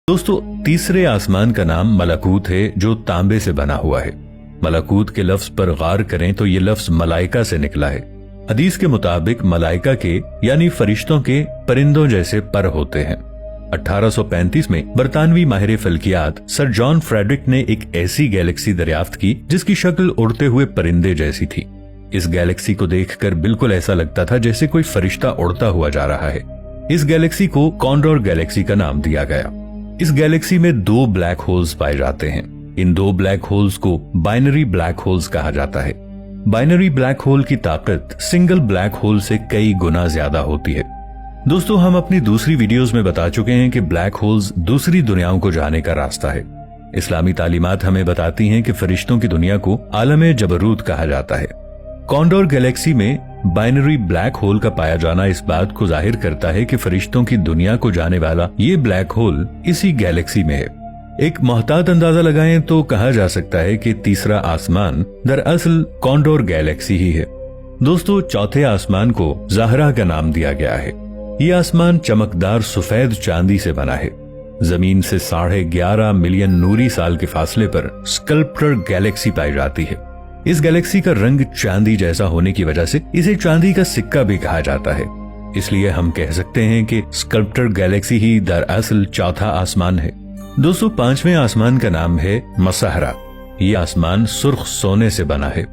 दोस्तों, तीसरे आसमान का नाम मलकूत है, जो तांबे से बना हुआ है। मलकूत के लफ्ज पर गौर करें तो ये लफ्ज मलाइका से निकला है। हदीस के मुताबिक मलाइका के यानी फरिश्तों के परिंदों जैसे पर होते हैं। 1835 में बरतानवी माहिर फल्कियात सर जॉन फ्रेडरिक ने एक ऐसी गैलेक्सी दरियाफ्त की जिसकी शक्ल उड़ते हुए परिंदे जैसी थी। इस गैलेक्सी को देखकर बिल्कुल ऐसा लगता था जैसे कोई फरिश्ता उड़ता हुआ जा रहा है। इस गैलेक्सी को कॉन्डोर गैलेक्सी का नाम दिया गया। इस गैलेक्सी में 2 ब्लैक होल्स पाए जाते हैं। इन 2 ब्लैक होल्स को बाइनरी ब्लैक होल्स कहा जाता है। बाइनरी ब्लैक होल की ताकत सिंगल ब्लैक होल से कई गुना ज्यादा होती है। दोस्तों, हम अपनी दूसरी वीडियोस में बता चुके हैं कि ब्लैक होल्स दूसरी दुनियाओं को जाने का रास्ता है। इस्लामी तालीमात हमें बताती हैं कि फरिश्तों की दुनिया को आलमे जबरूत कहा जाता है। कॉन्डोर गैलेक्सी में बाइनरी ब्लैक होल का पाया जाना इस बात को जाहिर करता है कि फरिश्तों की दुनिया को जाने वाला ये ब्लैक होल इसी गैलेक्सी में है। एक मोहतात अंदाजा लगाएं तो कहा जा सकता है कि तीसरा आसमान दरअसल कॉन्डोर गैलेक्सी ही है। दोस्तों, चौथे आसमान को ज़हरा का नाम दिया गया है। ये आसमान चमकदार सफेद चांदी से बना है। जमीन से 11.5 मिलियन नूरी साल के फासले पर स्कल्प्टर गैलेक्सी पाई जाती है। इस गैलेक्सी का रंग चांदी जैसा होने की वजह से इसे चांदी का सिक्का भी कहा जाता है। इसलिए हम कह सकते हैं कि स्कल्प्टर गैलेक्सी ही दरअसल चौथा आसमान है। दोस्तों, 5वें आसमान का नाम है मसहरा। ये आसमान सुर्ख सोने से बना है।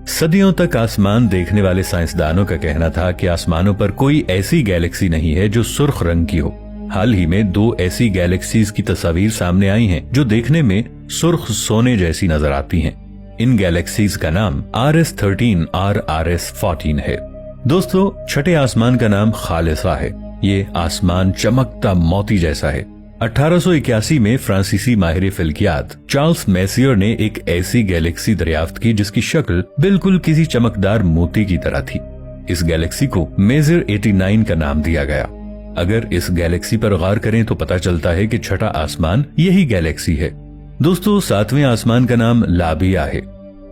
सदियों तक आसमान देखने वाले साइंसदानों का कहना था कि आसमानों पर कोई ऐसी गैलेक्सी नहीं है जो सुर्ख रंग की हो। हाल ही में 2 ऐसी गैलेक्सीज की तस्वीर सामने आई हैं जो देखने में सुर्ख सोने जैसी नजर आती हैं। इन गैलेक्सीज का नाम RS13 और RS14 है। दोस्तों, छठे आसमान का नाम खालिसा है। ये आसमान चमकता मोती जैसा है। 1881 में फ्रांसीसी माहिर फल्कियात चार्ल्स मेसियर ने एक ऐसी गैलेक्सी दरियाफ्त की जिसकी शक्ल बिल्कुल किसी चमकदार मोती की तरह थी। इस गैलेक्सी को मेजर 89 का नाम दिया गया। अगर इस गैलेक्सी पर गौर करें तो पता चलता है कि छठा आसमान यही गैलेक्सी है। दोस्तों, 7वें आसमान का नाम लाबिया है।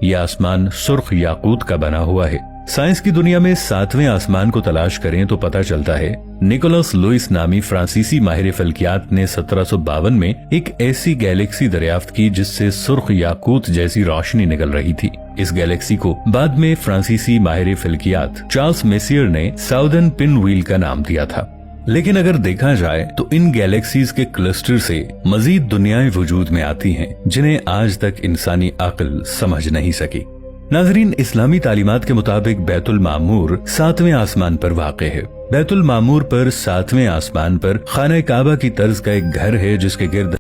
यह आसमान सुर्ख याकूत का बना हुआ है। साइंस की दुनिया में 7वें आसमान को तलाश करें तो पता चलता है निकोलस लुइस नामी फ्रांसीसी माहिर फल्कियात ने 1752 में एक ऐसी गैलेक्सी दरियाफ्त की जिससे सुर्ख याकूत जैसी रोशनी निकल रही थी। इस गैलेक्सी को बाद में फ्रांसीसी माहिर फल्कियात चार्ल्स मेसियर ने साउदर्न पिनव्हील का नाम दिया था। लेकिन अगर देखा जाए तो इन गैलेक्सीज के क्लस्टर से मजीद दुनियाएं वजूद में आती हैं जिन्हें आज तक इंसानी अक्ल समझ नहीं सकी। नाजरीन, इस्लामी तालीमात के मुताबिक बैतुल मामूर 7वें आसमान पर वाक़े है। बैतुल मामूर पर 7वें आसमान पर खाना काबा की तर्ज का एक घर है जिसके गिर्द